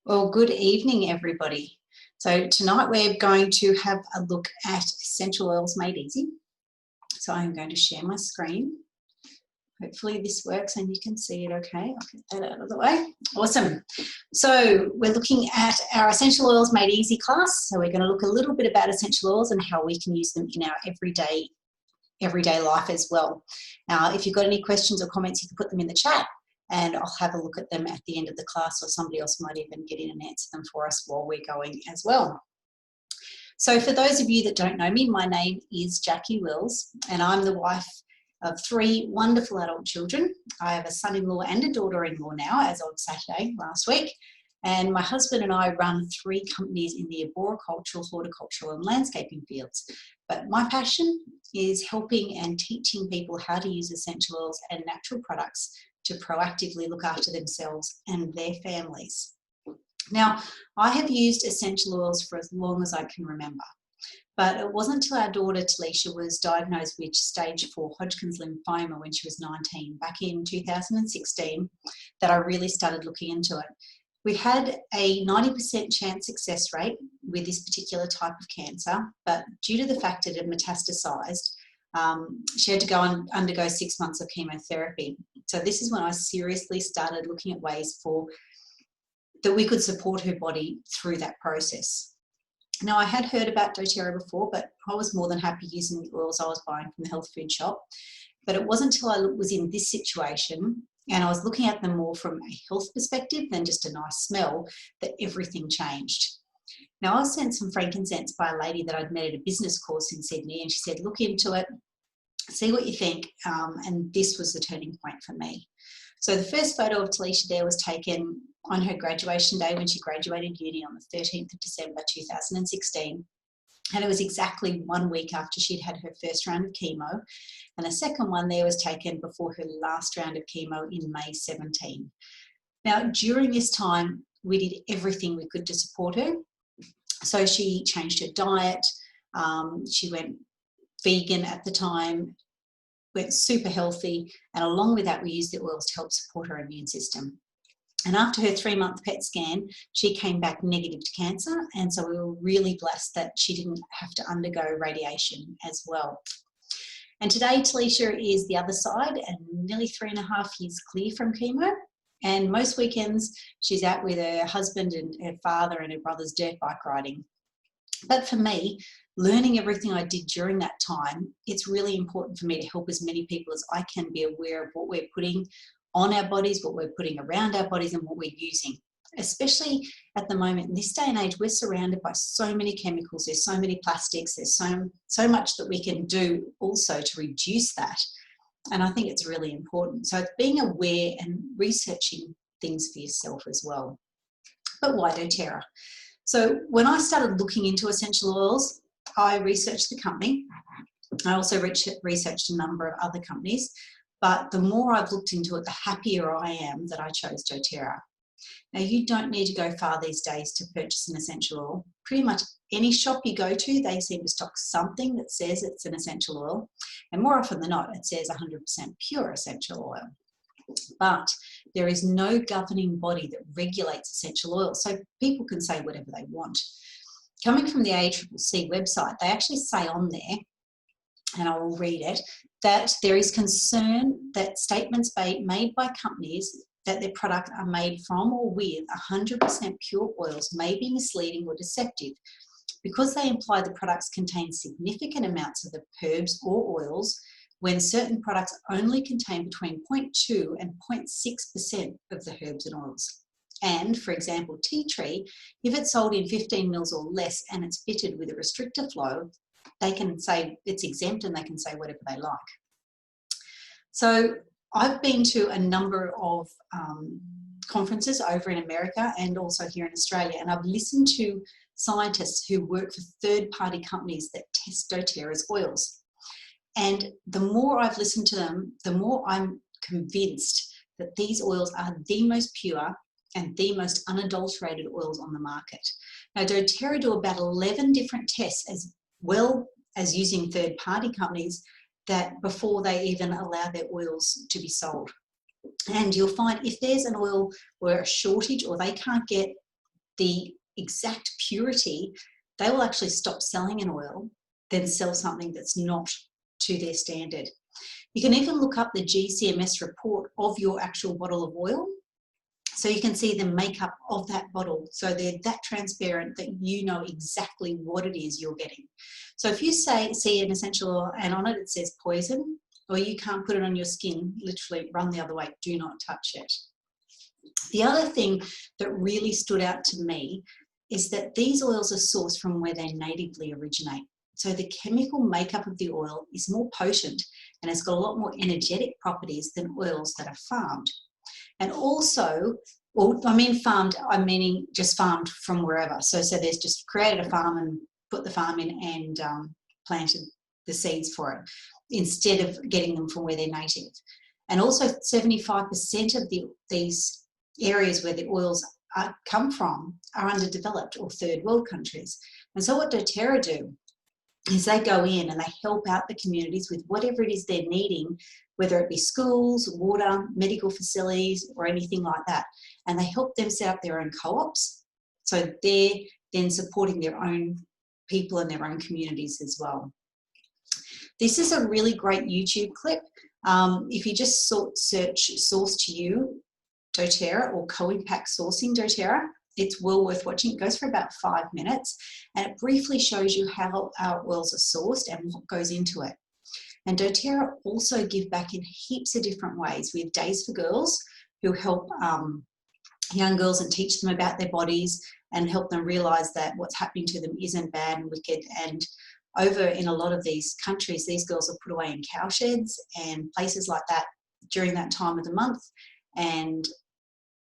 Well, good evening, everybody. So tonight we're going to have a look at essential oils made easy. So I'm going to share my screen. Hopefully this works and you can see it okay. I'll get that out of the way. Awesome. So we're looking at our essential oils made easy class. So we're going to look a little bit about essential oils and how we can use them in our everyday life as well. Now, if you've got any questions or comments, you can put them in the chat, and I'll have a look at them at the end of the class, or somebody else might even get in and answer them for us while we're going as well. So for those of you that don't know me, my name is Jackie Wills, and I'm the wife of 3 wonderful adult children. I have a son-in-law and a daughter-in-law now, as of Saturday last week, and my husband and I run 3 companies in the arboricultural, horticultural and landscaping fields. But my passion is helping and teaching people how to use essential oils and natural products to proactively look after themselves and their families. Now, I have used essential oils for as long as I can remember, but it wasn't until our daughter Talisha was diagnosed with stage 4 Hodgkin's lymphoma when she was 19, back in 2016, that I really started looking into it. We had a 90% chance success rate with this particular type of cancer, but due to the fact that it had metastasized, she had to go and undergo 6 months of chemotherapy. So this is when I seriously started looking at ways that we could support her body through that process. Now, I had heard about doTERRA before, but I was more than happy using the oils I was buying from the health food shop. But it wasn't until I was in this situation and I was looking at them more from a health perspective than just a nice smell that everything changed. Now, I was sent some frankincense by a lady that I'd met at a business course in Sydney, and she said, look into it, see what you think, and this was the turning point for me. So the first photo of Talisha there was taken on her graduation day when she graduated uni on the 13th of December 2016. And it was exactly 1 week after she'd had her first round of chemo. And the second one there was taken before her last round of chemo in May 17. Now, during this time, we did everything we could to support her. So she changed her diet. She went vegan at the time, went super healthy. And along with that, we used the oils to help support her immune system. And after her 3-month PET scan, she came back negative to cancer. And so we were really blessed that she didn't have to undergo radiation as well. And today, Talisha is the other side and nearly 3.5 years clear from chemo. And most weekends, she's out with her husband and her father and her brother's dirt bike riding. But for me, learning everything I did during that time, it's really important for me to help as many people as I can be aware of what we're putting on our bodies, what we're putting around our bodies and what we're using. Especially at the moment, in this day and age, we're surrounded by so many chemicals, there's so many plastics, there's so much that we can do also to reduce that. And I think it's really important. So it's being aware and researching things for yourself as well. But why doTERRA? So when I started looking into essential oils, I researched the company. I also researched a number of other companies. But the more I've looked into it, the happier I am that I chose doTERRA. Now, you don't need to go far these days to purchase an essential oil. Pretty much any shop you go to, they seem to stock something that says it's an essential oil. And more often than not, it says 100% pure essential oil. But there is no governing body that regulates essential oils, so people can say whatever they want. Coming from the ACCC website, they actually say on there, and I will read it, that there is concern that statements made by companies that their products are made from or with 100% pure oils may be misleading or deceptive because they imply the products contain significant amounts of the herbs or oils when certain products only contain between 0.2 and 0.6% of the herbs and oils. And, for example, tea tree, if it's sold in 15 mils or less and it's fitted with a restrictor flow, they can say it's exempt and they can say whatever they like. So I've been to a number of conferences over in America and also here in Australia, and I've listened to scientists who work for third-party companies that test doTERRA's oils. And the more I've listened to them, the more I'm convinced that these oils are the most pure and the most unadulterated oils on the market. Now, doTERRA do about 11 different tests as well as using third-party companies that before they even allow their oils to be sold. And you'll find if there's an oil or a shortage or they can't get the exact purity, they will actually stop selling an oil, then sell something that's not to their standard. You can even look up the GCMS report of your actual bottle of oil, so you can see the makeup of that bottle. So they're that transparent that you know exactly what it is you're getting. So if you see an essential oil and on it says poison, or you can't put it on your skin, literally run the other way, do not touch it. The other thing that really stood out to me is that these oils are sourced from where they natively originate. So the chemical makeup of the oil is more potent and it's got a lot more energetic properties than oils that are farmed. And also, well, I mean farmed, I'm meaning just farmed from wherever. So there's just created a farm and put the farm in and planted the seeds for it, instead of getting them from where they're native. And also 75% of these areas where the oils come from are underdeveloped or third world countries. And so what doTERRA do is they go in and they help out the communities with whatever it is they're needing, whether it be schools, water, medical facilities, or anything like that. And they help them set up their own co-ops. So they're then supporting their own people and their own communities as well. This is a really great YouTube clip. If you just search Source to You doTERRA or Co-Impact Sourcing doTERRA, it's well worth watching. It goes for about 5 minutes and it briefly shows you how our oils are sourced and what goes into it. And doTERRA also give back in heaps of different ways. We have Days for Girls who help young girls and teach them about their bodies and help them realise that what's happening to them isn't bad and wicked. And over in a lot of these countries, these girls are put away in cowsheds and places like that during that time of the month and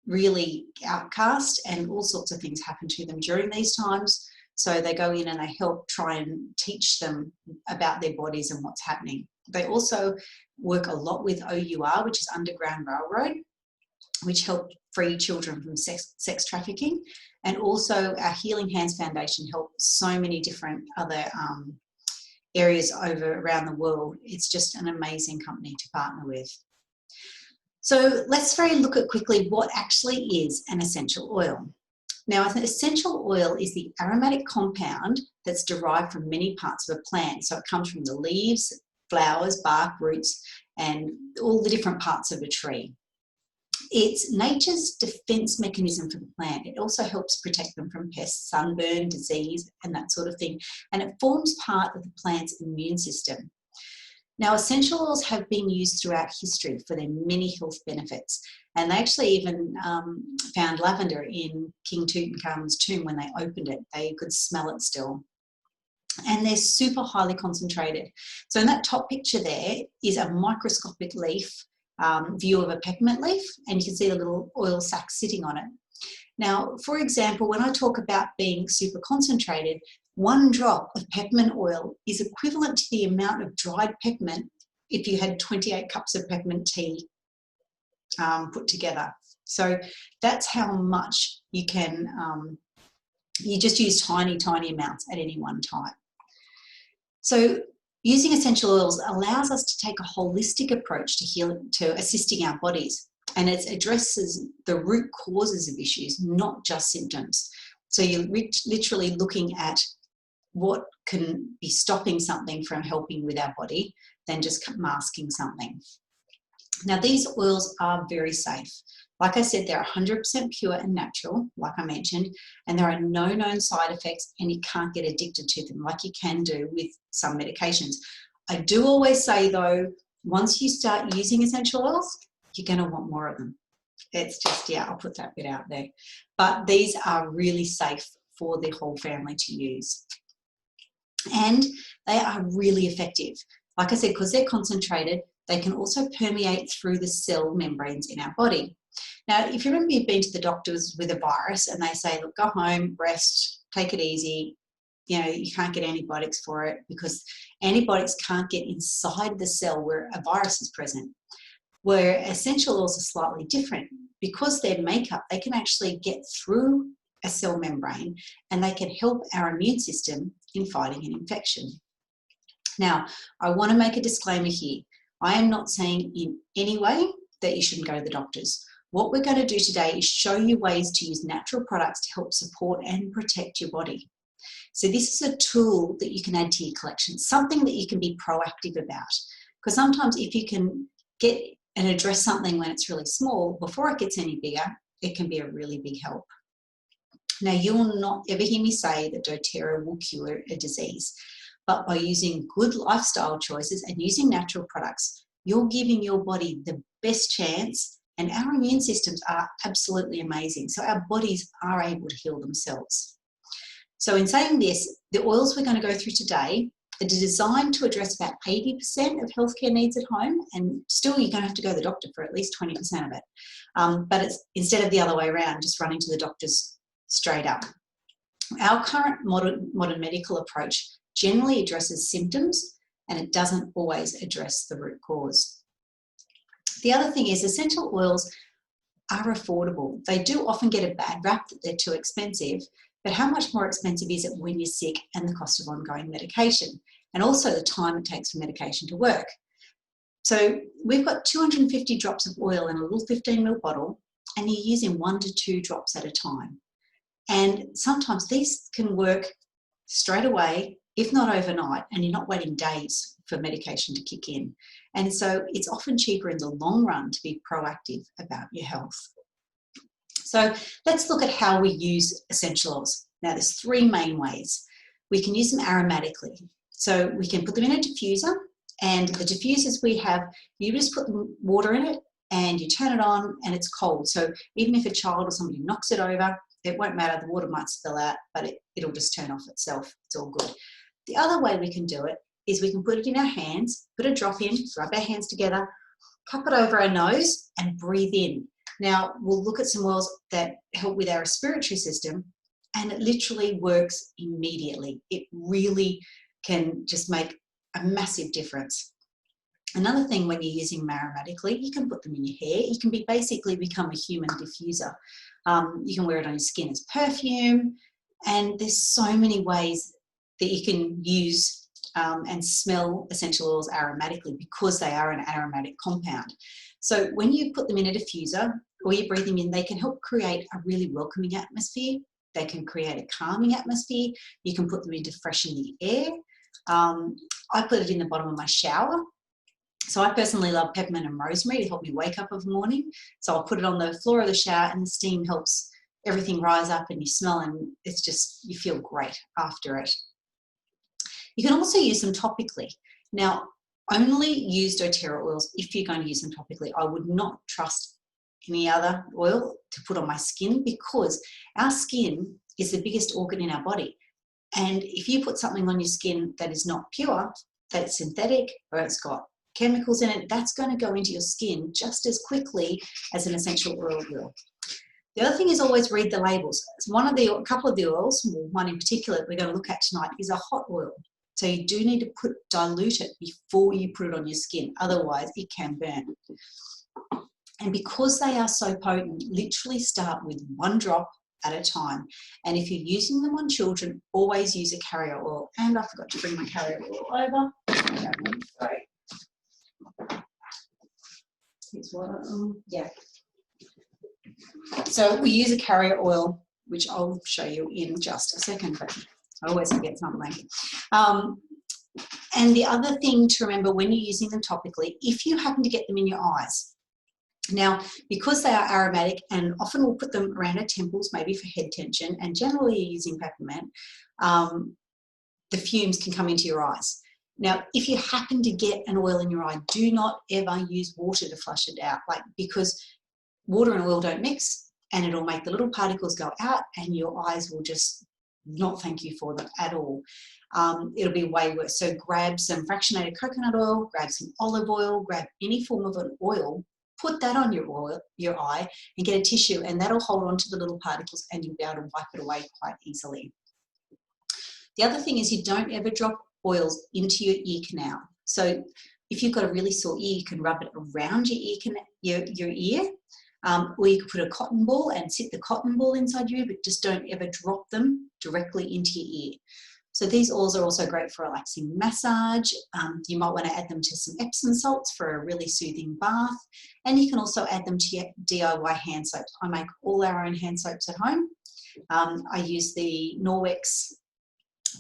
really outcast, and all sorts of things happen to them during these times. So they go in and they help try and teach them about their bodies and what's happening. They also work a lot with OUR, which is Underground Railroad, which help free children from sex trafficking. And also our Healing Hands Foundation helps so many different other areas around the world. It's just an amazing company to partner with. So let's look at quickly what actually is an essential oil. Now, an essential oil is the aromatic compound that's derived from many parts of a plant. So it comes from the leaves, flowers, bark, roots, and all the different parts of a tree. It's nature's defense mechanism for the plant. It also helps protect them from pests, sunburn, disease, and that sort of thing. And it forms part of the plant's immune system. Now, essential oils have been used throughout history for their many health benefits. And they actually even found lavender in King Tutankhamun's tomb when they opened it. They could smell it still. And they're super highly concentrated. So in that top picture there is a microscopic leaf view of a peppermint leaf, and you can see the little oil sac sitting on it. Now, for example, when I talk about being super concentrated, 1 drop of peppermint oil is equivalent to the amount of dried peppermint if you had 28 cups of peppermint tea put together. So that's how much you can, you just use tiny, tiny amounts at any one time. So using essential oils allows us to take a holistic approach to healing, to assisting our bodies, and it addresses the root causes of issues, not just symptoms. So you're literally looking at what can be stopping something from helping with our body than just masking something. Now, these oils are very safe. Like I said, they're 100% pure and natural, like I mentioned, and there are no known side effects, and you can't get addicted to them like you can do with some medications. I do always say, though, once you start using essential oils, you're going to want more of them. It's just, yeah, I'll put that bit out there. But these are really safe for the whole family to use. And they are really effective. Like I said, because they're concentrated, they can also permeate through the cell membranes in our body. Now, if you remember you've been to the doctors with a virus and they say, look, go home, rest, take it easy, you know, you can't get antibiotics for it because antibiotics can't get inside the cell where a virus is present. Where essential oils are slightly different. Because their makeup, they can actually get through a cell membrane and they can help our immune system in fighting an infection. Now, I want to make a disclaimer here. I am not saying in any way that you shouldn't go to the doctors. What we're going to do today is show you ways to use natural products to help support and protect your body. So this is a tool that you can add to your collection, something that you can be proactive about. Because sometimes if you can get and address something when it's really small, before it gets any bigger, it can be a really big help. Now, you will not ever hear me say that doTERRA will cure a disease, but by using good lifestyle choices and using natural products, you're giving your body the best chance, and our immune systems are absolutely amazing. So our bodies are able to heal themselves. So in saying this, the oils we're going to go through today are designed to address about 80% of healthcare needs at home, and still you're going to have to go to the doctor for at least 20% of it. But it's instead of the other way around, just running to the doctors straight up. Our current modern medical approach generally addresses symptoms, and it doesn't always address the root cause. The other thing is essential oils are affordable. They do often get a bad rap that they're too expensive, but how much more expensive is it when you're sick and the cost of ongoing medication, and also the time it takes for medication to work? So we've got 250 drops of oil in a little 15ml bottle, and you're using 1 to 2 drops at a time. And sometimes these can work straight away, if not overnight, and you're not waiting days for medication to kick in. And so it's often cheaper in the long run to be proactive about your health. So let's look at how we use essential oils. Now, there's 3 main ways. We can use them aromatically. So we can put them in a diffuser, and the diffusers we have, you just put water in it and you turn it on and it's cold. So even if a child or somebody knocks it over, it won't matter, the water might spill out, but it'll just turn off itself. It's all good. The other way we can do it is we can put it in our hands, put a drop in, rub our hands together, cup it over our nose and breathe in. Now, we'll look at some oils that help with our respiratory system, and it literally works immediately. It really can just make a massive difference. Another thing, when you're using them aromatically, you can put them in your hair. You can basically become a human diffuser. You can wear it on your skin as perfume, and there's so many ways that you can use and smell essential oils aromatically because they are an aromatic compound. So when you put them in a diffuser or you breathe them in, they can help create a really welcoming atmosphere. They can create a calming atmosphere. You can put them in to freshen the air. I put it in the bottom of my shower. So I personally love peppermint and rosemary to help me wake up of the morning. So I'll put it on the floor of the shower, and the steam helps everything rise up and you smell, and it's just, you feel great after it. You can also use them topically. Now, only use doTERRA oils if you're going to use them topically. I would not trust any other oil to put on my skin, because our skin is the biggest organ in our body. And if you put something on your skin that is not pure, that's synthetic, or it's got chemicals in it, that's going to go into your skin just as quickly as an essential oil will. The other thing is always read the labels. A couple of the oils, one in particular that we're going to look at tonight, is a hot oil. So you do need to dilute it before you put it on your skin, otherwise it can burn. And because they are so potent, literally start with 1 drop at a time. And if you're using them on children, always use a carrier oil. And I forgot to bring my carrier oil over. Sorry. Here's water. Yeah. So we use a carrier oil, which I'll show you in just a second, but I always forget something. And the other thing to remember when you're using them topically, if you happen to get them in your eyes. Now, because they are aromatic, and often we'll put them around our temples, maybe for head tension, and generally using peppermint, the fumes can come into your eyes. Now, if you happen to get an oil in your eye, do not ever use water to flush it out, because water and oil don't mix, and it'll make the little particles go out, and your eyes will just not thank you for them at all. It'll be way worse. So grab some fractionated coconut oil, grab some olive oil, grab any form of an oil, put that on your eye and get a tissue, and that'll hold on to the little particles, and you'll be able to wipe it away quite easily. The other thing is, you don't ever drop oils into your ear canal. So if you've got a really sore ear, you can rub it around your ear, or you could put a cotton ball and sit the cotton ball inside your ear, but just don't ever drop them directly into your ear. So these oils are also great for relaxing massage. You might want to add them to some Epsom salts for a really soothing bath. And you can also add them to your DIY hand soaps. I make all our own hand soaps at home. I use the Norwex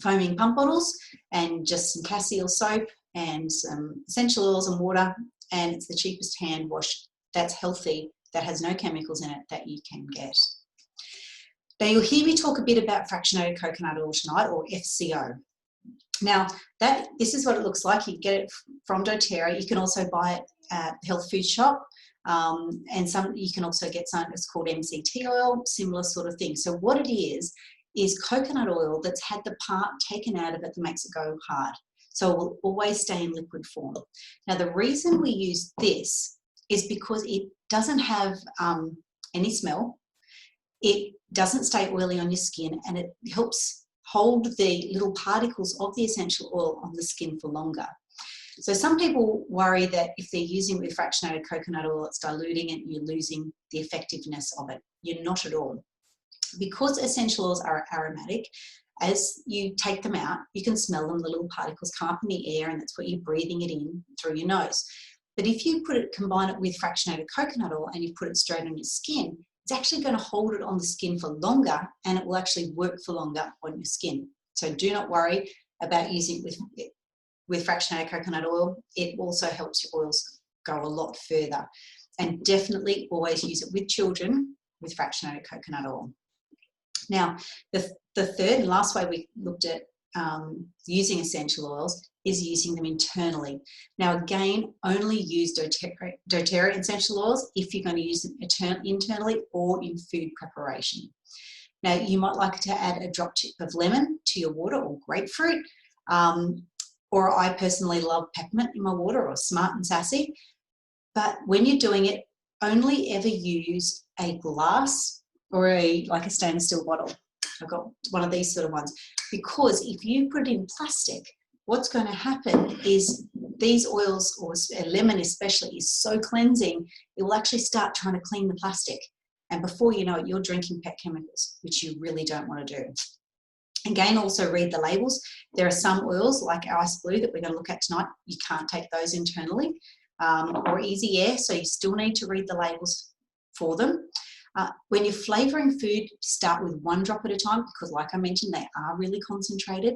foaming pump bottles and just some cassia soap and some essential oils and water. And it's the cheapest hand wash that's healthy, that has no chemicals in it, that you can get. Now you'll hear me talk a bit about fractionated coconut oil tonight, or FCO. Now this is what it looks like. You get it from doTERRA. You can also buy it at the health food shop, and you can also get something that's called MCT oil, similar sort of thing. So what it is coconut oil that's had the part taken out of it that makes it go hard. So it will always stay in liquid form. Now the reason we use this is because it doesn't have any smell. It doesn't stay oily on your skin, and it helps hold the little particles of the essential oil on the skin for longer. So some people worry that if they're using with fractionated coconut oil, it's diluting it and you're losing the effectiveness of it. You're not at all. Because essential oils are aromatic, as you take them out, you can smell them. The little particles come up in the air, and that's what you're breathing it in through your nose. But if you combine it with fractionated coconut oil and you put it straight on your skin, it's actually going to hold it on the skin for longer, and it will actually work for longer on your skin. So do not worry about using it with fractionated coconut oil. It also helps your oils go a lot further. And definitely always use it with children with fractionated coconut oil. Now, the third and last way we looked at using essential oils is using them internally. Now again, only use doTERRA essential oils if you're going to use them internally or in food preparation. Now you might like to add a drop of lemon to your water, or grapefruit, or I personally love peppermint in my water, or Smart and Sassy. But when you're doing it, only ever use a glass or like a stainless steel bottle. I've got one of these sort of ones, because if you put it in plastic, what's going to happen is these oils, or lemon especially, is so cleansing, it will actually start trying to clean the plastic. And before you know it, you're drinking pet chemicals, which you really don't want to do. Again, also read the labels. There are some oils like Ice Blue that we're going to look at tonight. You can't take those internally, or Easy Air, so you still need to read the labels for them. When you're flavouring food, start with 1 drop at a time, because like I mentioned, they are really concentrated.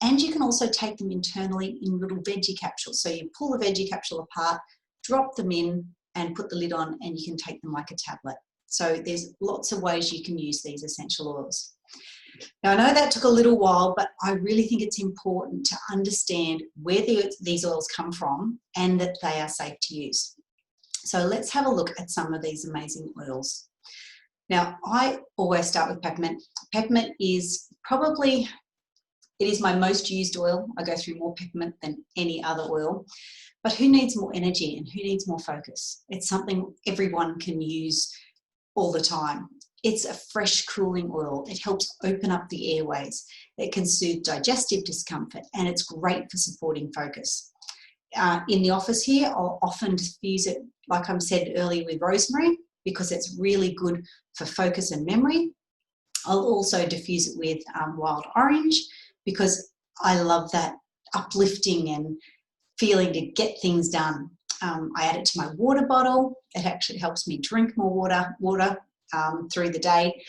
And you can also take them internally in little veggie capsules. So you pull the veggie capsule apart, drop them in and put the lid on, and you can take them like a tablet. So there's lots of ways you can use these essential oils. Now I know that took a little while, but I really think it's important to understand where these oils come from and that they are safe to use. So let's have a look at some of these amazing oils. Now I always start with peppermint. Peppermint is it is my most used oil. I go through more peppermint than any other oil. But who needs more energy and who needs more focus? It's something everyone can use all the time. It's a fresh, cooling oil. It helps open up the airways. It can soothe digestive discomfort, and it's great for supporting focus. In the office here, I'll often diffuse it, like I said earlier, with rosemary, because it's really good for focus and memory. I'll also diffuse it with wild orange, because I love that uplifting and feeling to get things done. I add it to my water bottle. It actually helps me drink more water through the day.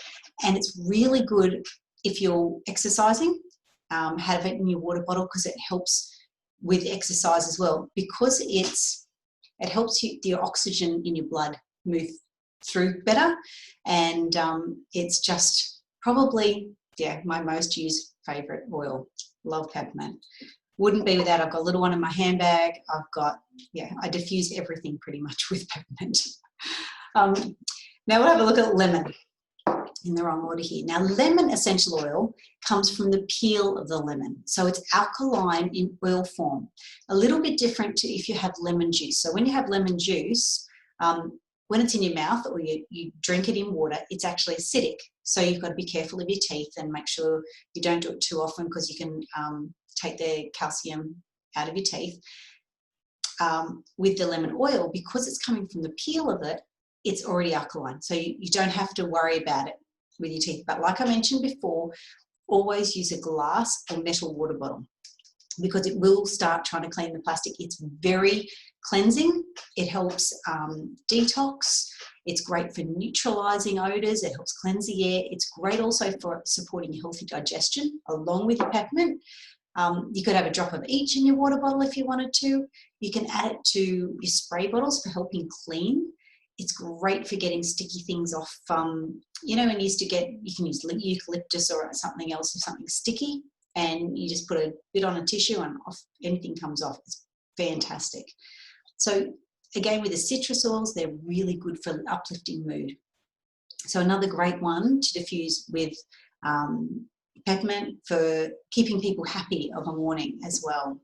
And it's really good if you're exercising, have it in your water bottle, because it helps with exercise as well, because it helps the oxygen in your blood move through better. And it's just probably, my most used favourite oil. Love peppermint. Wouldn't be without. I've got a little one in my handbag. I diffuse everything pretty much with peppermint. Now we'll have a look at lemon, in the wrong order here. Now lemon essential oil comes from the peel of the lemon. So it's alkaline in oil form. A little bit different to if you have lemon juice. So when you have lemon juice, when it's in your mouth or you drink it in water, it's actually acidic. So you've got to be careful of your teeth and make sure you don't do it too often, because you can take the calcium out of your teeth. With the lemon oil, because it's coming from the peel of it, it's already alkaline. So you don't have to worry about it with your teeth. But like I mentioned before, always use a glass or metal water bottle, because it will start trying to clean the plastic. It's very cleansing. It helps detox. It's great for neutralising odours. It helps cleanse the air. It's great also for supporting healthy digestion along with your peppermint. You could have a drop of each in your water bottle if you wanted to. You can add it to your spray bottles for helping clean. It's great for getting sticky things off. You know, when you can use eucalyptus or something else, or something sticky, and you just put a bit on a tissue and off, anything comes off. It's fantastic. So again, with the citrus oils, they're really good for uplifting mood. So another great one to diffuse with peppermint for keeping people happy of a morning as well.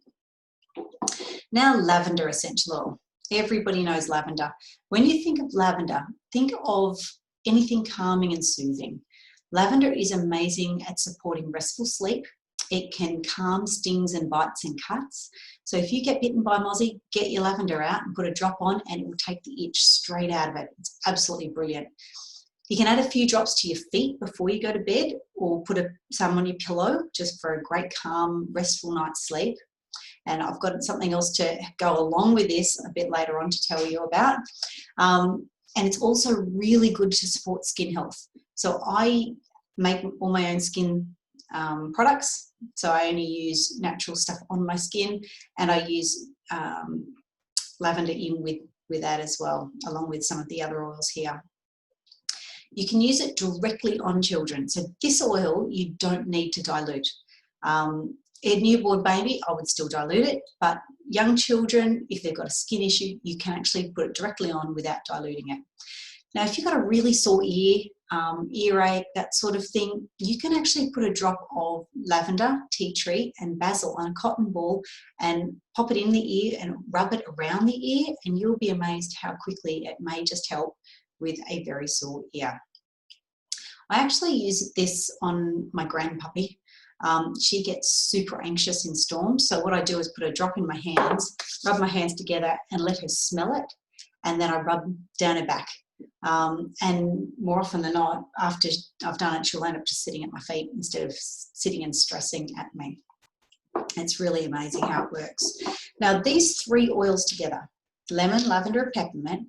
Now, lavender essential oil. Everybody knows lavender. When you think of lavender, think of anything calming and soothing. Lavender is amazing at supporting restful sleep. It can calm stings and bites and cuts. So if you get bitten by mozzie, get your lavender out and put a drop on, and it will take the itch straight out of it. It's absolutely brilliant. You can add a few drops to your feet before you go to bed, or put some on your pillow just for a great calm, restful night's sleep. And I've got something else to go along with this a bit later on to tell you about. And it's also really good to support skin health. So I make all my own skin products. So I only use natural stuff on my skin, and I use lavender in with that as well, along with some of the other oils here. You can use it directly on children. So this oil, you don't need to dilute. A newborn baby, I would still dilute it, but young children, if they've got a skin issue, you can actually put it directly on without diluting it. Now, if you've got a really sore ear, earache, that sort of thing, you can actually put a drop of lavender, tea tree, and basil on a cotton ball and pop it in the ear and rub it around the ear, and you'll be amazed how quickly it may just help with a very sore ear. I actually use this on my grandpuppy. She gets super anxious in storms. So what I do is put a drop in my hands, rub my hands together and let her smell it. And then I rub down her back. And more often than not, after I've done it, she'll end up just sitting at my feet instead of sitting and stressing at me. It's really amazing how it works. Now, these three oils together, lemon, lavender, and peppermint,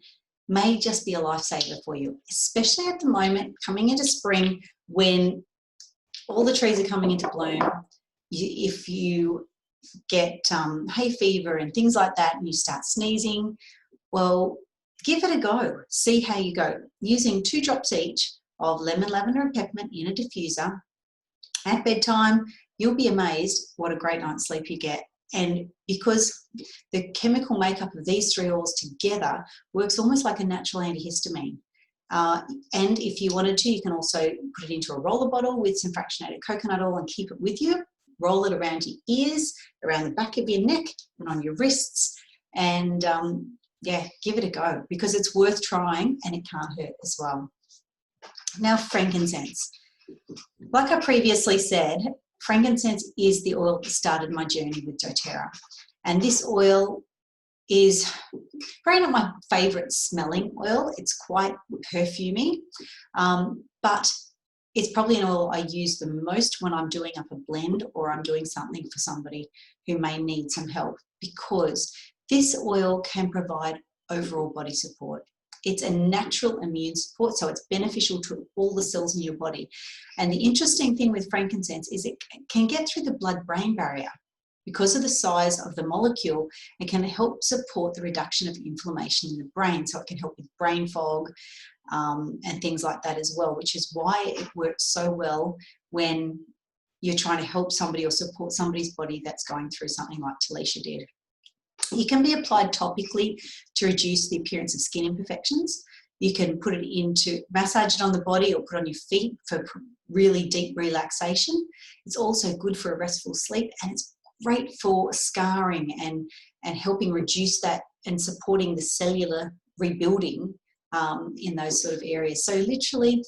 may just be a lifesaver for you, especially at the moment coming into spring when all the trees are coming into bloom. If you get hay fever and things like that, and you start sneezing, well, give it a go. See how you go. Using 2 drops each of lemon, lavender, and peppermint in a diffuser at bedtime, you'll be amazed what a great night's sleep you get. And because the chemical makeup of these 3 oils together works almost like a natural antihistamine. And if you wanted to, you can also put it into a roller bottle with some fractionated coconut oil and keep it with you. Roll it around your ears, around the back of your neck, and on your wrists. And yeah, give it a go, because it's worth trying and it can't hurt as well. Now, frankincense. Like I previously said, frankincense is the oil that started my journey with doTERRA. And this oil is probably not my favourite smelling oil. It's quite perfumey, but it's probably an oil I use the most when I'm doing up a blend or I'm doing something for somebody who may need some help, because this oil can provide overall body support. It's a natural immune support, so it's beneficial to all the cells in your body. And the interesting thing with frankincense is it can get through the blood-brain barrier. Because of the size of the molecule, it can help support the reduction of inflammation in the brain. So it can help with brain fog and things like that as well, which is why it works so well when you're trying to help somebody or support somebody's body that's going through something like Talisha did. It can be applied topically to reduce the appearance of skin imperfections. You can put it into, massage it on the body or put it on your feet for really deep relaxation. It's also good for a restful sleep, and it's great for scarring and helping reduce that and supporting the cellular rebuilding in those sort of areas. So literally,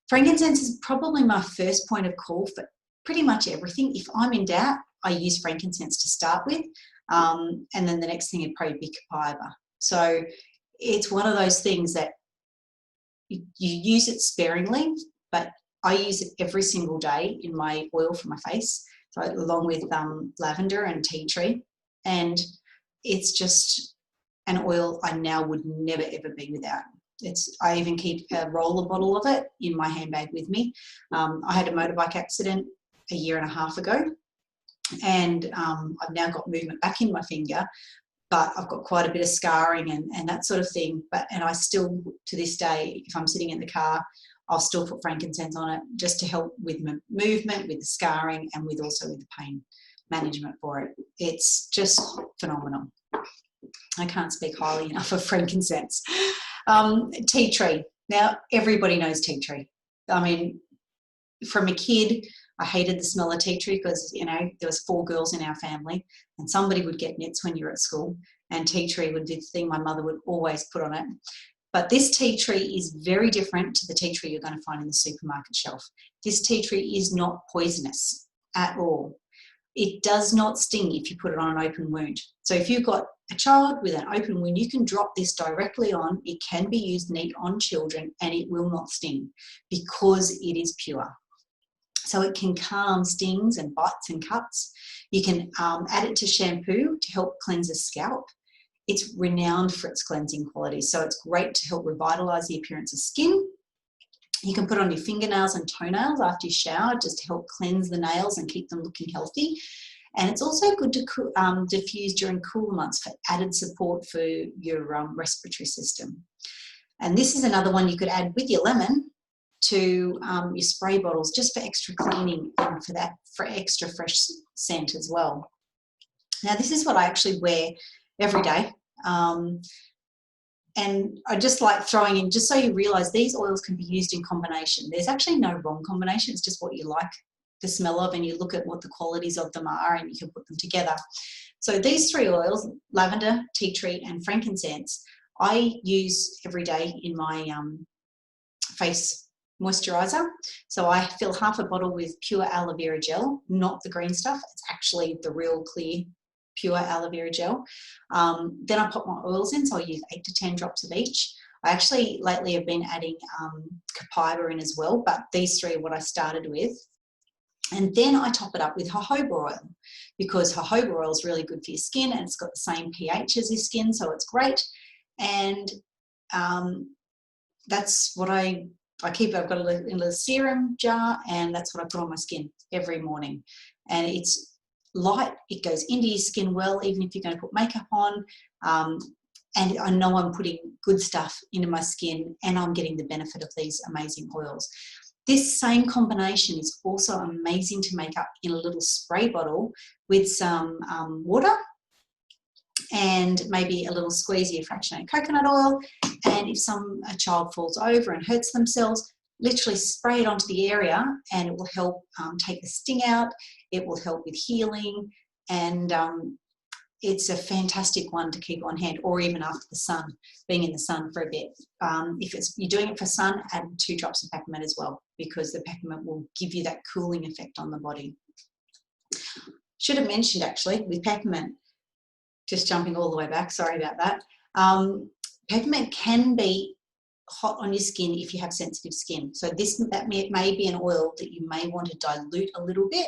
frankincense is probably my first point of call for pretty much everything. If I'm in doubt, I use frankincense to start with, and then the next thing would probably be copaiba. So it's one of those things that you use it sparingly, but I use it every single day in my oil for my face, so along with lavender and tea tree. And it's just an oil I now would never ever be without. I even keep a roller bottle of it in my handbag with me. I had a motorbike accident a year and a half ago, and I've now got movement back in my finger, but I've got quite a bit of scarring and that sort of thing. And I still, to this day, if I'm sitting in the car, I'll still put frankincense on it just to help with movement, with the scarring, and also with the pain management for it. It's just phenomenal. I can't speak highly enough of frankincense. Tea tree. Now, everybody knows tea tree. I mean, from a kid, I hated the smell of tea tree because, you know, there was 4 girls in our family and somebody would get nits when you're at school, and tea tree would be the thing my mother would always put on it. But this tea tree is very different to the tea tree you're going to find in the supermarket shelf. This tea tree is not poisonous at all. It does not sting if you put it on an open wound. So if you've got a child with an open wound, you can drop this directly on. It can be used neat on children and it will not sting because it is pure. So it can calm stings and bites and cuts. You can add it to shampoo to help cleanse the scalp. It's renowned for its cleansing qualities, so it's great to help revitalise the appearance of skin. You can put on your fingernails and toenails after you shower just to help cleanse the nails and keep them looking healthy. And it's also good to diffuse during cooler months for added support for your respiratory system. And this is another one you could add with your lemon to your spray bottles just for extra cleaning and for extra fresh scent as well. Now, this is what I actually wear every day. And I just like throwing in, just so you realise these oils can be used in combination. There's actually no wrong combination. It's just what you like the smell of, and you look at what the qualities of them are and you can put them together. So these 3 oils, lavender, tea tree and frankincense, I use every day in my face moisturiser. So I fill half a bottle with pure aloe vera gel, not the green stuff. It's actually the real clear pure aloe vera gel. Then I put my oils in, so I use 8 to 10 drops of each. I actually lately have been adding copaiba in as well, but these 3 are what I started with. And then I top it up with jojoba oil, because jojoba oil is really good for your skin and it's got the same pH as your skin, so it's great. And that's what I keep. I've got a little serum jar, and that's what I put on my skin every morning. And it's light, it goes into your skin well, even if you're going to put makeup on. And I know I'm putting good stuff into my skin and I'm getting the benefit of these amazing oils. This same combination is also amazing to make up in a little spray bottle with some water and maybe a little squeezy of fractionated coconut oil. And if a child falls over and hurts themselves, literally spray it onto the area and it will help take the sting out. It will help with healing, and it's a fantastic one to keep on hand, or even after the sun, being in the sun for a bit. If you're doing it for sun, add 2 drops of peppermint as well, because the peppermint will give you that cooling effect on the body. Should have mentioned actually with peppermint, just jumping all the way back, sorry about that. Peppermint can be hot on your skin if you have sensitive skin. So that may be an oil that you may want to dilute a little bit,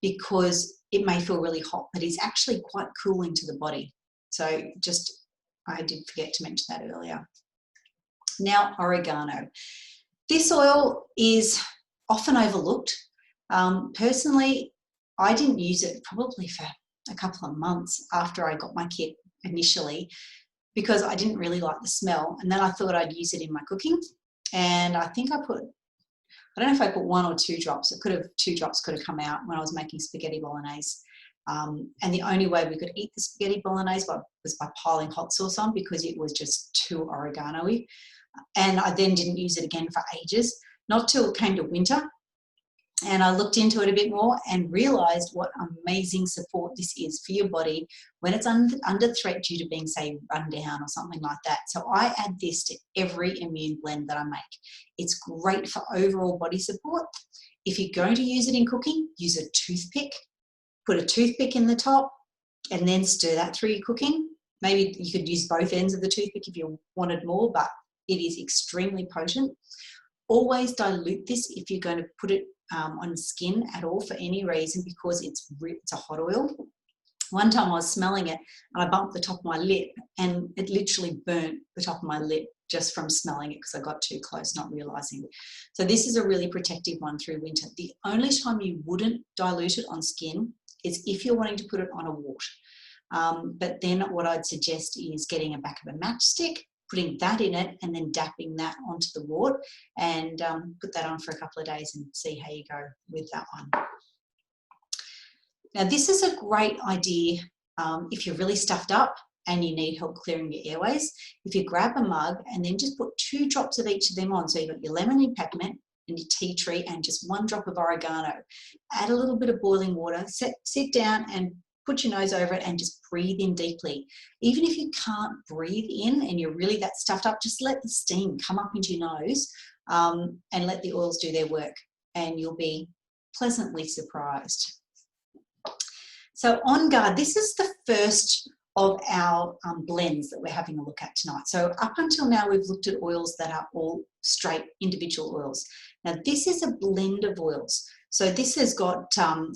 because it may feel really hot, but it's actually quite cooling to the body. So I did forget to mention that earlier. Now, oregano. This oil is often overlooked. Personally, I didn't use it probably for a couple of months after I got my kit initially, because I didn't really like the smell. And then I thought I'd use it in my cooking. And I think I don't know if I put 1 or 2 drops. 2 drops could have come out when I was making spaghetti bolognese. And the only way we could eat the spaghetti bolognese was by piling hot sauce on, because it was just too oregano-y. And I then didn't use it again for ages, not till it came to winter. And I looked into it a bit more and realised what amazing support this is for your body when it's under threat due to being, say, run down or something like that. So I add this to every immune blend that I make. It's great for overall body support. If you're going to use it in cooking, use a toothpick. Put a toothpick in the top and then stir that through your cooking. Maybe you could use both ends of the toothpick if you wanted more, but it is extremely potent. always dilute this if you're going to put it on skin at all for any reason, because it's a hot oil. One time I was smelling it and I bumped the top of my lip, and it literally burnt the top of my lip just from smelling it because I got too close, not realizing. So this is a really protective one through winter. The only time you wouldn't dilute it on skin is if you're wanting to put it on a wart. But then what I'd suggest is getting a back of a matchstick, putting that in it, and then dapping that onto the wart, and put that on for a couple of days and see how you go with that one. Now, this is a great idea if you're really stuffed up and you need help clearing your airways. If you grab a mug and then just put 2 drops of each of them on, so you've got your lemon and peppermint and your tea tree and just 1 drop of oregano. Add a little bit of boiling water, sit down and put your nose over it and just breathe in deeply. Even if you can't breathe in and you're really that stuffed up, just let the steam come up into your nose and let the oils do their work, and you'll be pleasantly surprised. So On Guard, this is the first of our blends that we're having a look at tonight. So up until now, we've looked at oils that are all straight individual oils. Now this is a blend of oils. So this has got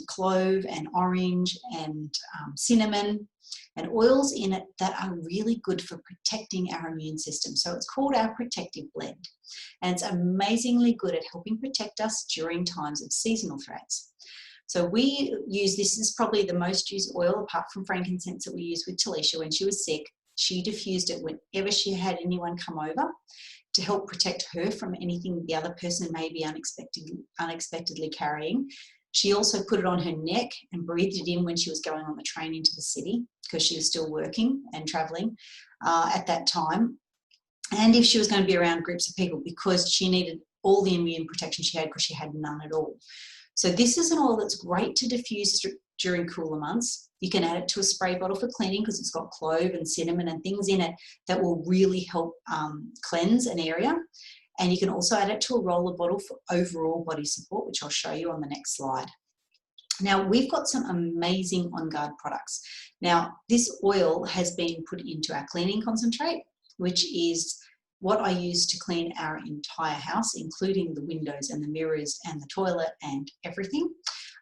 clove and orange and cinnamon and oils in it that are really good for protecting our immune system. So it's called our protective blend, and it's amazingly good at helping protect us during times of seasonal threats. So we use, this is probably the most used oil apart from frankincense that we used with Talisha when she was sick. She diffused it whenever she had anyone come over to help protect her from anything the other person may be unexpectedly carrying. She also put it on her neck and breathed it in when she was going on the train into the city, because she was still working and traveling at that time. And if she was going to be around groups of people, because she needed all the immune protection she had because she had none at all. So this is an oil that's great to diffuse during cooler months. You can add it to a spray bottle for cleaning because it's got clove and cinnamon and things in it that will really help cleanse an area. And you can also add it to a roller bottle for overall body support, which I'll show you on the next slide. Now, we've got some amazing On Guard products. Now, this oil has been put into our cleaning concentrate, which is what I use to clean our entire house, including the windows and the mirrors and the toilet and everything.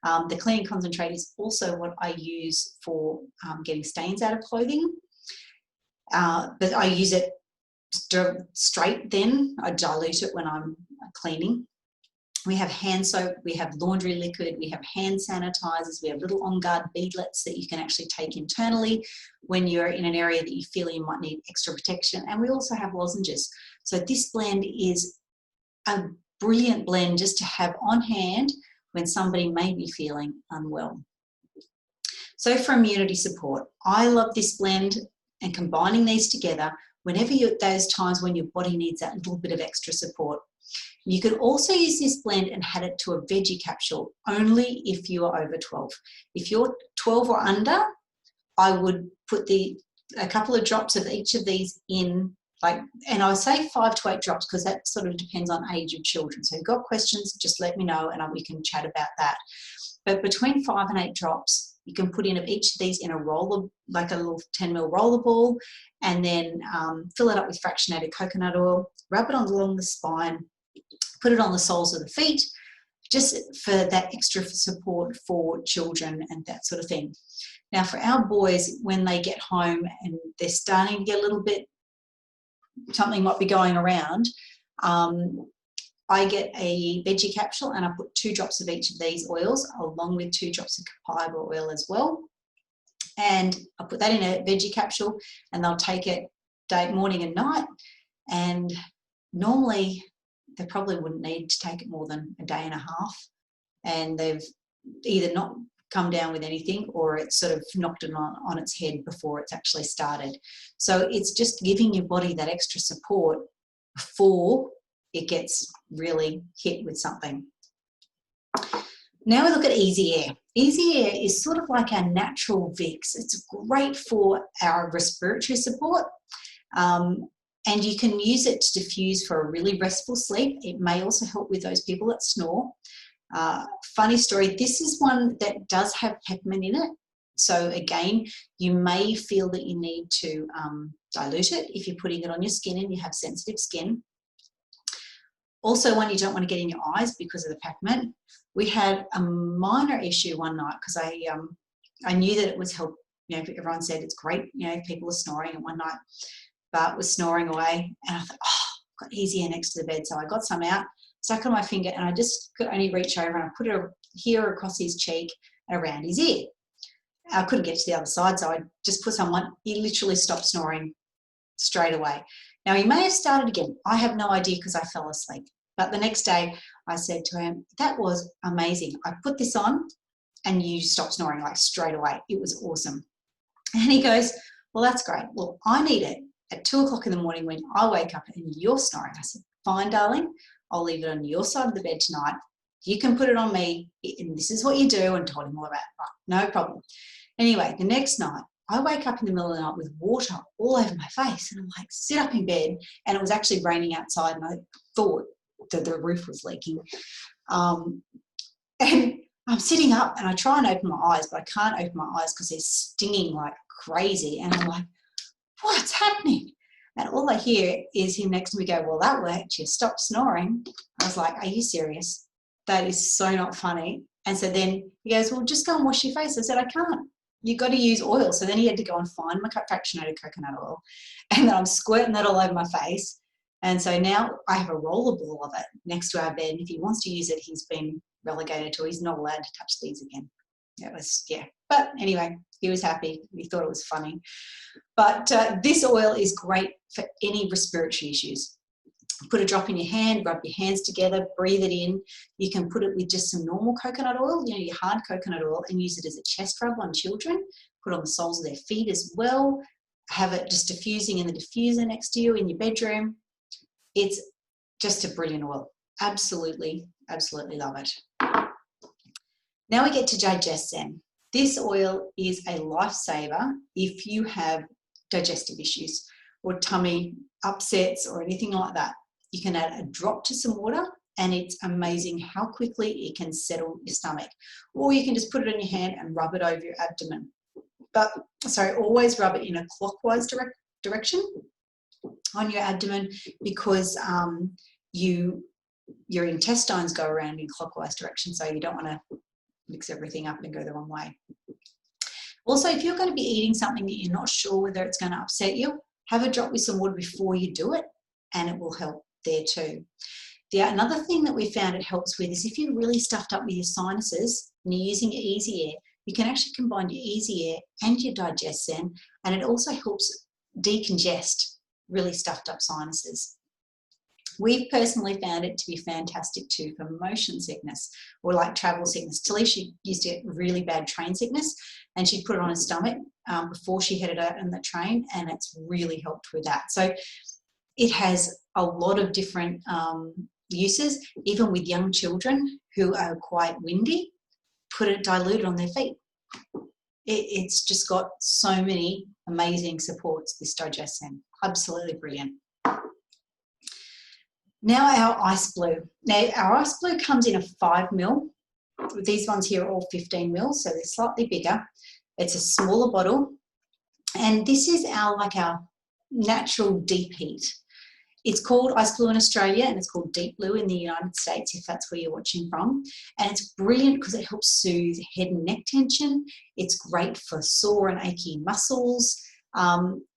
The cleaning concentrate is also what I use for getting stains out of clothing, but I use it straight then. I dilute it when I'm cleaning. We have hand soap, we have laundry liquid, we have hand sanitizers, we have little On Guard beadlets that you can actually take internally when you're in an area that you feel you might need extra protection. And we also have lozenges. So this blend is a brilliant blend just to have on hand when somebody may be feeling unwell. So for immunity support, I love this blend, and combining these together whenever you're at those times when your body needs that little bit of extra support. You can also use this blend and add it to a veggie capsule, only if you are over 12. If you're 12 or under, I would put a couple of drops of each of these in, and I would say 5 to 8 drops because that sort of depends on age of children. So if you've got questions, just let me know and we can chat about that. But between 5 and 8 drops, you can put in of each of these in a roller, like a little 10 ml roller ball, and then fill it up with fractionated coconut oil, rub it along the spine, put it on the soles of the feet, just for that extra support for children and that sort of thing. Now for our boys, when they get home and they're starting to get a little bit, something might be going around, I get a veggie capsule and I put 2 drops of each of these oils along with 2 drops of copaiba oil as well. And I put that in a veggie capsule and they'll take it morning and night. And normally they probably wouldn't need to take it more than a day and a half. And they've either not come down with anything or it's sort of knocked it on its head before it's actually started. So it's just giving your body that extra support before it gets really hit with something. Now we look at Easy Air. Easy Air is sort of like our natural Vicks. It's great for our respiratory support. And you can use it to diffuse for a really restful sleep. It may also help with those people that snore. Funny story, this is one that does have peppermint in it. So again, you may feel that you need to dilute it if you're putting it on your skin and you have sensitive skin. Also one you don't want to get in your eyes because of the peppermint. We had a minor issue one night because I knew that it was help. Everyone said it's great, if people are snoring, and one night Bart was snoring away, and I thought, oh, I've got easy air next to the bed. So I got some out, stuck on my finger, and I just could only reach over and I put it here across his cheek and around his ear. I couldn't get to the other side, so I just put someone. He literally stopped snoring straight away. Now, he may have started again. I have no idea because I fell asleep. But the next day, I said to him, that was amazing. I put this on and you stopped snoring like straight away. It was awesome. And he goes, well, that's great. Well, I need it at 2 o'clock in the morning when I wake up and you're snoring. I said, fine, darling. I'll leave it on your side of the bed tonight. You can put it on me, and this is what you do, and told him all about it. Right, no problem. Anyway, the next night, I wake up in the middle of the night with water all over my face, and I'm like, sit up in bed, and it was actually raining outside, and I thought that the roof was leaking. And I'm sitting up, and I try and open my eyes, but I can't open my eyes because they're stinging like crazy, and I'm like, what's happening? And all I hear is him next to me go, well, that worked. You stopped snoring. I was like, are you serious? That is so not funny. And so then he goes, well, just go and wash your face. I said, I can't. You've got to use oil. So then he had to go and find my fractionated coconut oil. And then I'm squirting that all over my face. And so now I have a roller ball of it next to our bed. If he wants to use it, he's been relegated to, he's not allowed to touch these again. It was, yeah. But anyway, he was happy. He thought it was funny. But this oil is great for any respiratory issues. Put a drop in your hand, rub your hands together, breathe it in. You can put it with just some normal coconut oil, your hard coconut oil, and use it as a chest rub on children. Put it on the soles of their feet as well. Have it just diffusing in the diffuser next to you in your bedroom. It's just a brilliant oil. Absolutely, absolutely love it. Now we get to DigestZen. This oil is a lifesaver if you have digestive issues or tummy upsets or anything like that. You can add a drop to some water and it's amazing how quickly it can settle your stomach. Or you can just put it in your hand and rub it over your abdomen. But, sorry, always rub it in a clockwise direction on your abdomen because your intestines go around in clockwise direction, so you don't want to mix everything up and go the wrong way. Also, if you're going to be eating something that you're not sure whether it's going to upset you, have a drop with some water before you do it, and it will help there too. Another thing that we found it helps with is if you're really stuffed up with your sinuses and you're using your Easy Air, you can actually combine your Easy Air and your DigestZen, and it also helps decongest really stuffed up sinuses. We've personally found it to be fantastic too for motion sickness or like travel sickness. Tilly, she used to get really bad train sickness and she'd put it on her stomach before she headed out on the train, and it's really helped with that. So it has a lot of different uses, even with young children who are quite windy, dilute it on their feet. It's just got so many amazing supports, this DigestZen. Absolutely brilliant. Now our Ice Blue. Now our Ice Blue comes in a 5 ml. These ones here are all 15 ml, so they're slightly bigger. It's a smaller bottle, and this is our natural deep heat. It's called Ice Blue in Australia, and it's called Deep Blue in the United States, if that's where you're watching from. And it's brilliant because it helps soothe head and neck tension. It's great for sore and achy muscles.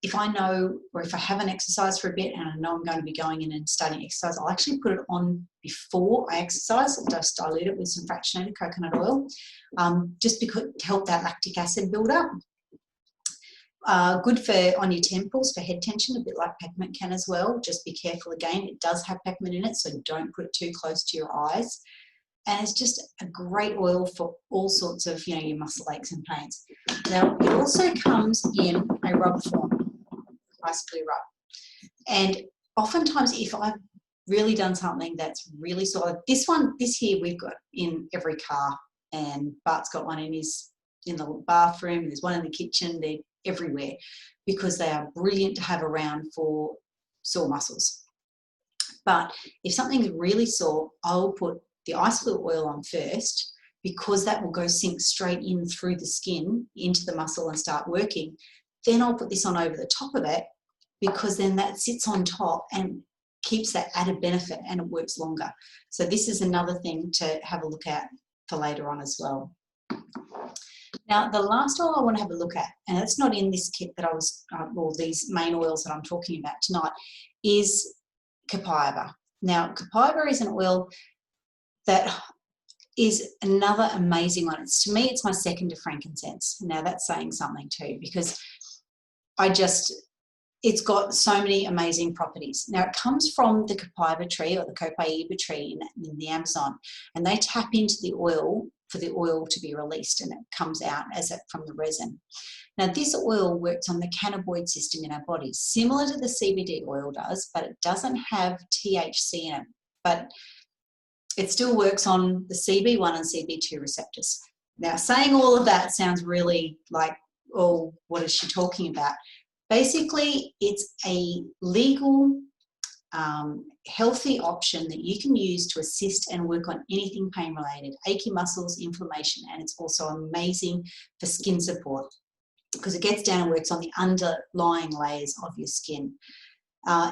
If I know, or if I haven't exercised for a bit and I know I'm going to be going in and starting exercise, I'll actually put it on before I exercise. I'll just dilute it with some fractionated coconut oil, just because to help that lactic acid build up. Good for on your temples for head tension, a bit like peppermint can as well. Just be careful again, it does have peppermint in it, so don't put it too close to your eyes. And it's just a great oil for all sorts of, your muscle aches and pains. Now, it also comes in a rub form, Ice Blue rub. And oftentimes, if I've really done something that's really solid, this here we've got in every car, and Bart's got one in the bathroom, there's one in the kitchen, they're everywhere because they are brilliant to have around for sore muscles. But if something's really sore, I'll put the Ice Blue oil on first because that will go sink straight in through the skin into the muscle and start working. Then I'll put this on over the top of it because then that sits on top and keeps that added benefit and it works longer. So this is another thing to have a look at for later on as well. Now, the last oil I want to have a look at, and it's not in this kit that I was, or these main oils that I'm talking about tonight, is copaiba. Now, copaiba is an oil that is another amazing one. To me, it's my second to frankincense. Now, that's saying something too, because it's got so many amazing properties. Now, it comes from the copaiba tree, or the copaiba tree in the Amazon, and they tap into the oil for the oil to be released, and it comes out from the resin. Now, this oil works on the cannabinoid system in our bodies, similar to the CBD oil does, but it doesn't have THC in it. But it still works on the CB1 and CB2 receptors. Now, saying all of that sounds really like, oh, what is she talking about? Basically, it's a legal, healthy option that you can use to assist and work on anything pain-related, achy muscles, inflammation, and it's also amazing for skin support because it gets down and works on the underlying layers of your skin.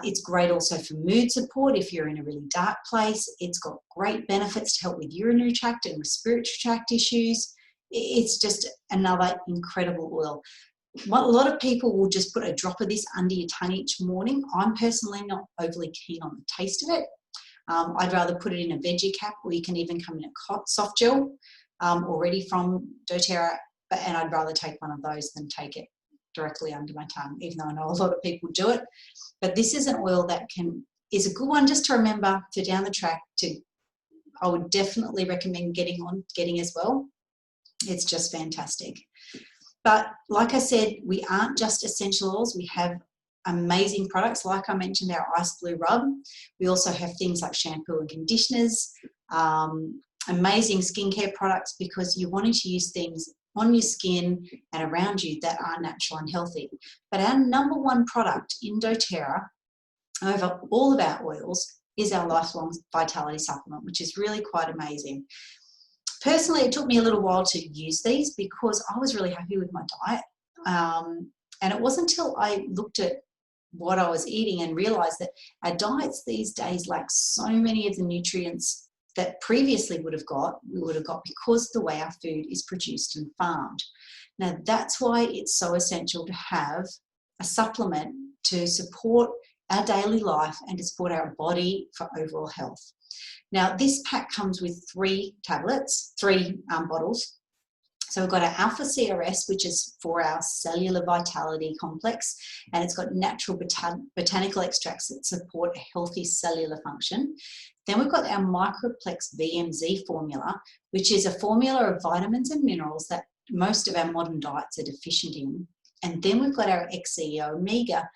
It's great also for mood support if you're in a really dark place. It's got great benefits to help with urinary tract and respiratory tract issues. It's just another incredible oil. A lot of people will just put a drop of this under your tongue each morning. I'm personally not overly keen on the taste of it. I'd rather put it in a veggie cap, or you can even come in a soft gel already from doTERRA, and I'd rather take one of those than take it directly under my tongue, even though I know a lot of people do it. But this is an oil that is a good one just to remember for down the track. I would definitely recommend getting as well. It's just fantastic. But like I said, we aren't just essential oils. We have amazing products. Like I mentioned, our Ice Blue Rub. We also have things like shampoo and conditioners, amazing skincare products, because you're wanting to use things on your skin and around you that are natural and healthy. But our number one product in doTERRA over all of our oils is our Lifelong Vitality Supplement, which is really quite amazing. Personally, it took me a little while to use these because I was really happy with my diet. And it wasn't until I looked at what I was eating and realized that our diets these days lack so many of the nutrients that previously we would have got because of the way our food is produced and farmed. Now, that's why it's so essential to have a supplement to support our daily life and to support our body for overall health. Now, this pack comes with 3 bottles. So we've got our Alpha CRS, which is for our cellular vitality complex, and it's got natural botanical extracts that support a healthy cellular function. Then we've got our Microplex VMZ formula, which is a formula of vitamins and minerals that most of our modern diets are deficient in. And then we've got our XE Omega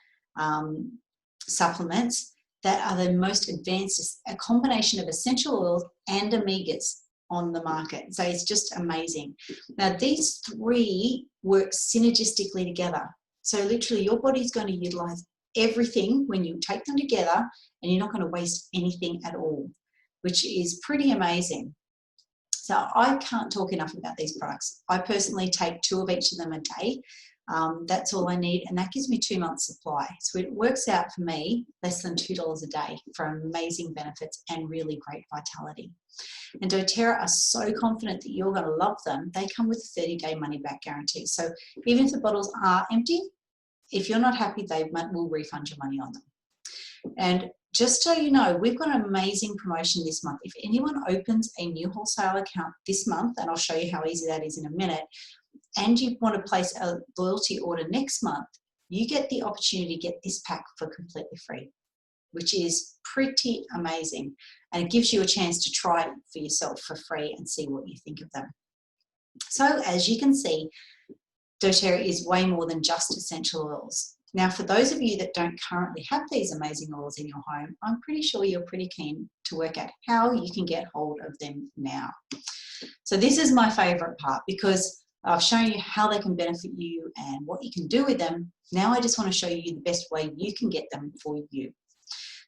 supplements that are the most advanced, a combination of essential oils and omegas on the market. So it's just amazing. Now, these 3 work synergistically together. So literally your body's going to utilize everything when you take them together, and you're not going to waste anything at all, which is pretty amazing. So I can't talk enough about these products. I personally take 2 of each of them a day. That's all I need, and that gives me 2 months supply. So it works out for me less than $2 a day for amazing benefits and really great vitality. And doTERRA are so confident that you're going to love them. They come with a 30-day money-back guarantee. So even if the bottles are empty, if you're not happy, they will refund your money on them. And just so you know, we've got an amazing promotion this month. If anyone opens a new wholesale account this month, and I'll show you how easy that is in a minute, and you want to place a loyalty order next month, you get the opportunity to get this pack for completely free, which is pretty amazing. And it gives you a chance to try it for yourself for free and see what you think of them. So as you can see, doTERRA is way more than just essential oils. Now, for those of you that don't currently have these amazing oils in your home, I'm pretty sure you're pretty keen to work out how you can get hold of them now. So this is my favorite part, because I've shown you how they can benefit you and what you can do with them. Now I just want to show you the best way you can get them for you.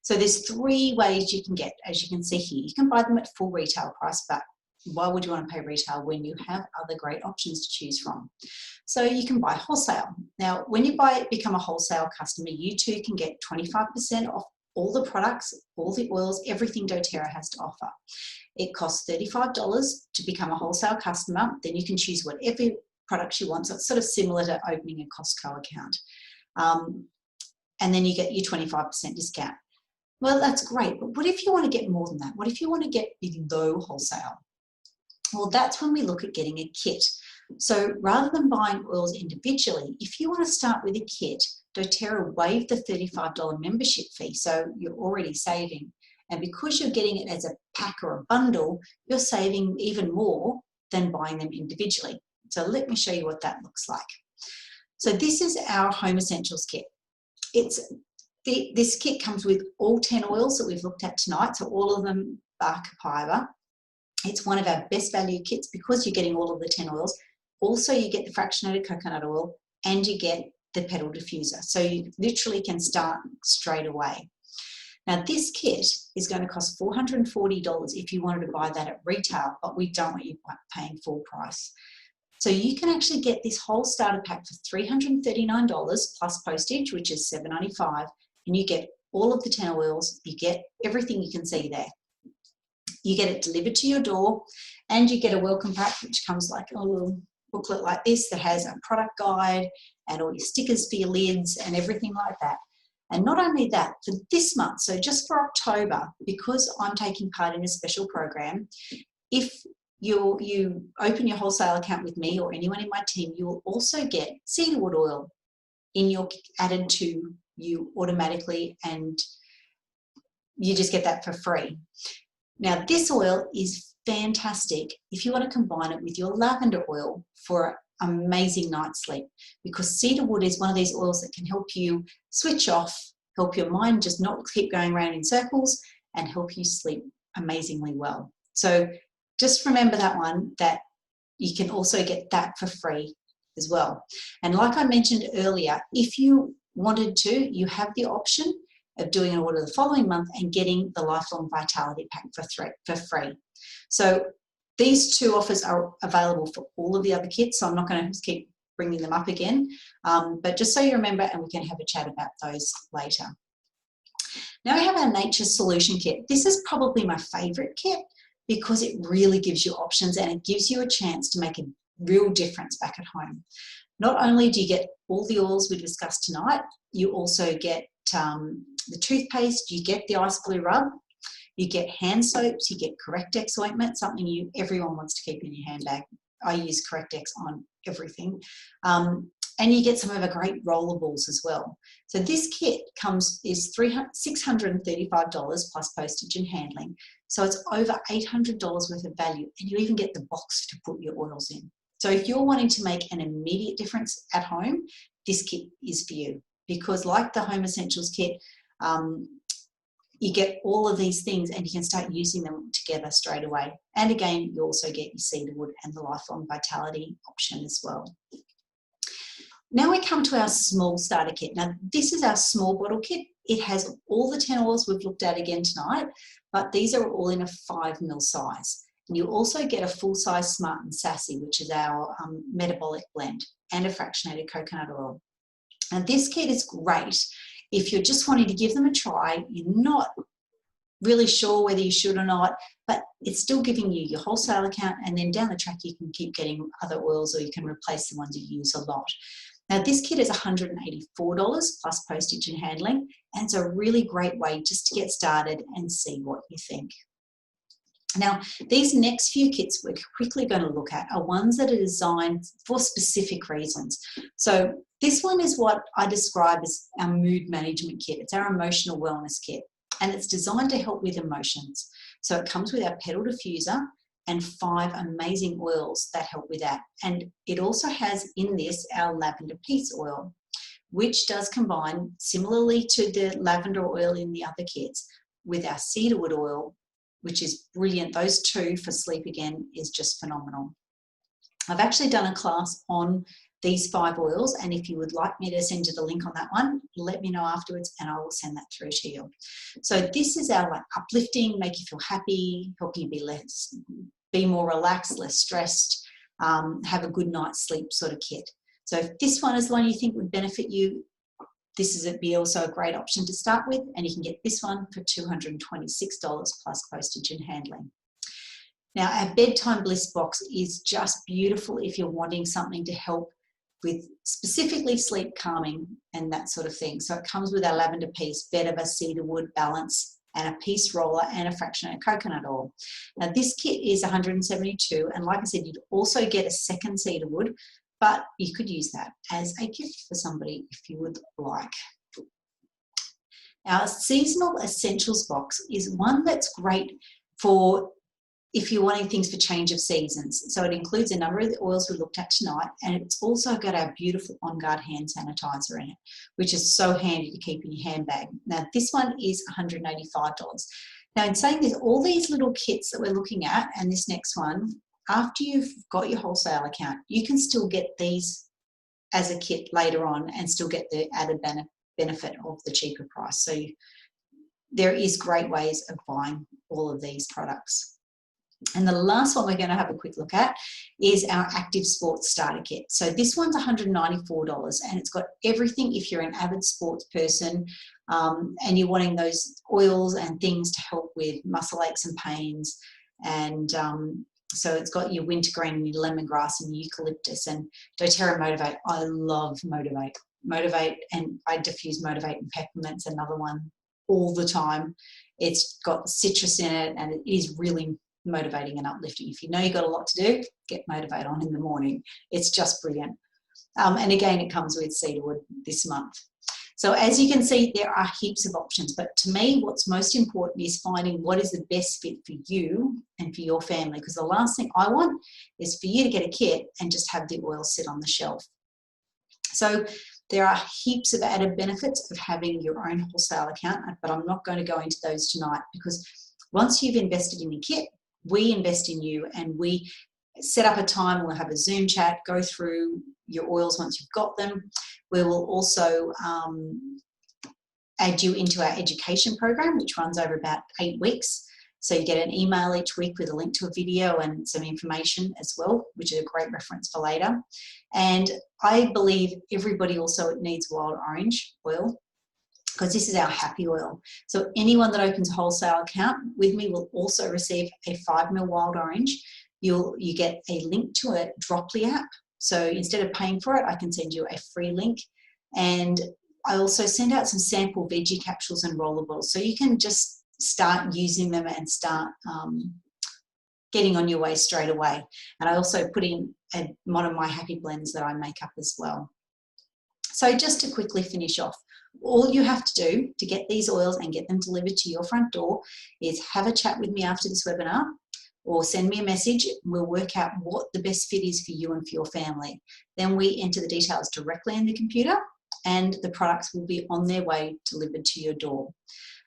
So there's 3 ways you can get, as you can see here. You can buy them at full retail price, but why would you want to pay retail when you have other great options to choose from? So you can buy wholesale. Now, when you become a wholesale customer, you too can get 25% off all the products, all the oils, everything doTERRA has to offer. It costs $35 to become a wholesale customer. Then you can choose whatever products you want. So it's sort of similar to opening a Costco account. And then you get your 25% discount. Well, that's great, but what if you want to get more than that? What if you want to get below wholesale? Well, that's when we look at getting a kit. So rather than buying oils individually, if you want to start with a kit, doTERRA waived the $35 membership fee, so you're already saving. And because you're getting it as a pack or a bundle, you're saving even more than buying them individually. So let me show you what that looks like. So this is our Home Essentials kit. This kit comes with all 10 oils that we've looked at tonight, so all of them are copaiba. It's one of our best value kits because you're getting all of the 10 oils. Also, you get the fractionated coconut oil and you get the petal diffuser. So you literally can start straight away. Now, this kit is going to cost $440 if you wanted to buy that at retail, but we don't want you paying full price. So you can actually get this whole starter pack for $339 plus postage, which is $7.95, and you get all of the 10 oils, you get everything you can see there. You get it delivered to your door, and you get a welcome pack, which comes like a little booklet like this that has a product guide and all your stickers for your lids and everything like that. And not only that, for this month, so just for October, because I'm taking part in a special program, if you open your wholesale account with me or anyone in my team, you will also get cedarwood oil added to you automatically, and you just get that for free. Now, this oil is fantastic if you want to combine it with your lavender oil for an amazing night's sleep, because cedarwood is one of these oils that can help you switch off, help your mind just not keep going around in circles, and help you sleep amazingly well. So just remember that one, that you can also get that for free as well. And like I mentioned earlier, if you wanted to, you have the option of doing an order the following month and getting the Lifelong Vitality Pack for free. So these two offers are available for all of the other kits, so I'm not going to keep bringing them up again, but just so you remember, and we can have a chat about those later. Now we have our Nature Solution Kit. This is probably my favourite kit because it really gives you options and it gives you a chance to make a real difference back at home. Not only do you get all the oils we discussed tonight, you also get the toothpaste, you get the Ice Blue Rub, you get hand soaps, you get Correct-X ointment, something everyone wants to keep in your handbag. I use Correct-X on everything. And you get some of our great rollables as well. So this kit is $635 plus postage and handling. So it's over $800 worth of value, and you even get the box to put your oils in. So if you're wanting to make an immediate difference at home, this kit is for you, because like the Home Essentials kit, you get all of these things and you can start using them together straight away. And again, you also get your cedarwood and the Lifelong Vitality option as well. Now we come to our small starter kit. Now this is our small bottle kit. It has all the 10 oils we've looked at again tonight, but these are all in a 5 ml size. And you also get a full-size Smart and Sassy, which is our metabolic blend, and a fractionated coconut oil. And this kit is great if you're just wanting to give them a try, you're not really sure whether you should or not, but it's still giving you your wholesale account, and then down the track you can keep getting other oils, or you can replace the ones you use a lot. Now this kit is $184 plus postage and handling, and it's a really great way just to get started and see what you think. Now, these next few kits we're quickly going to look at are ones that are designed for specific reasons. So this one is what I describe as our mood management kit. It's our emotional wellness kit, and it's designed to help with emotions. So it comes with our petal diffuser and 5 amazing oils that help with that. And it also has in this our lavender peace oil, which does combine similarly to the lavender oil in the other kits with our cedarwood oil, which is brilliant. Those two for sleep again is just phenomenal. I've actually done a class on these 5 oils, and if you would like me to send you the link on that one, let me know afterwards and I will send that through to you. So this is our uplifting, make you feel happy, help you be more relaxed, less stressed, have a good night's sleep sort of kit. So if this one is the one you think would benefit you, this is be also a great option to start with, and you can get this one for $226 plus postage and handling. Now, our Bedtime Bliss box is just beautiful if you're wanting something to help with specifically sleep calming and that sort of thing. So it comes with our lavender piece, vetiver, cedarwood, balance, and a piece roller and a fractionated coconut oil. Now this kit is $172, and like I said, you'd also get a second cedarwood, but you could use that as a gift for somebody if you would like. Our Seasonal Essentials box is one that's great for if you're wanting things for change of seasons. So it includes a number of the oils we looked at tonight, and it's also got our beautiful On Guard hand sanitizer in it, which is so handy to keep in your handbag. Now this one is $185. Now in saying this, all these little kits that we're looking at, and this next one, after you've got your wholesale account, you can still get these as a kit later on and still get the added benefit of the cheaper price. So there is great ways of buying all of these products. And the last one we're going to have a quick look at is our Active Sports Starter Kit. So this one's $194, and it's got everything if you're an avid sports person and you're wanting those oils and things to help with muscle aches and pains. And so it's got your wintergreen and your lemongrass and eucalyptus and doTERRA Motivate. I love Motivate, and I diffuse Motivate and peppermint's another one all the time. It's got citrus in it, and it is really motivating and uplifting. If you know you've got a lot to do, get Motivate on in the morning. It's just brilliant. And again, it comes with cedarwood this month. So as you can see, there are heaps of options, but to me, what's most important is finding what is the best fit for you and for your family, because the last thing I want is for you to get a kit and just have the oil sit on the shelf. So there are heaps of added benefits of having your own wholesale account, but I'm not going to go into those tonight, because once you've invested in your kit, we invest in you, and we set up a time. We'll have a Zoom chat, go through your oils once you've got them. We will also add you into our education program, which runs over about 8 weeks. So you get an email each week with a link to a video and some information as well, which is a great reference for later. And I believe everybody also needs wild orange oil, because this is our happy oil. So anyone that opens a wholesale account with me will also receive a 5 ml wild orange. You get a link to a Droply app. So instead of paying for it, I can send you a free link. And I also send out some sample veggie capsules and rollables, so you can just start using them and start getting on your way straight away. And I also put in one of my happy blends that I make up as well. So just to quickly finish off, all you have to do to get these oils and get them delivered to your front door is have a chat with me after this webinar, or send me a message. We'll work out what the best fit is for you and for your family. Then we enter the details directly in the computer, and the products will be on their way delivered to your door.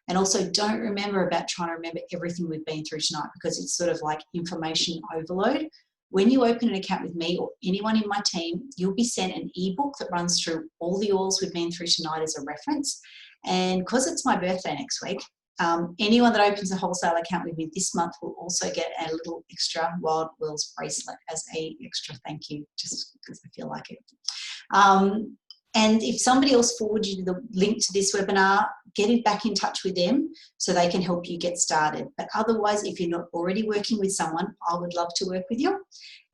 And also, don't remember about trying to remember everything we've been through tonight, because it's sort of like information overload. When you open an account with me or anyone in my team, you'll be sent an ebook that runs through all the oils we've been through tonight as a reference. And because it's my birthday next week, anyone that opens a wholesale account with me this month will also get a little extra Wild Oils bracelet as a extra thank you, just because I feel like it. And if somebody else forwards you the link to this webinar, get it back in touch with them so they can help you get started. But otherwise, if you're not already working with someone, I would love to work with you,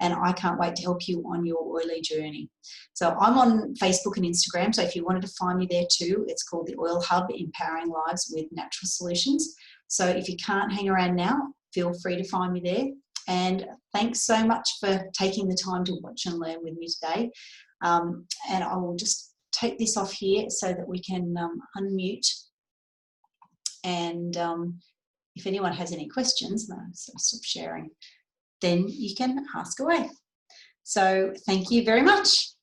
and I can't wait to help you on your oily journey. So I'm on Facebook and Instagram, so if you wanted to find me there too, it's called The Oil Hub, Empowering Lives with Natural Solutions. So if you can't hang around now, feel free to find me there. And thanks so much for taking the time to watch and learn with me today. And I will just take this off here so that we can unmute. And if anyone has any questions, stop sharing, then you can ask away. So thank you very much.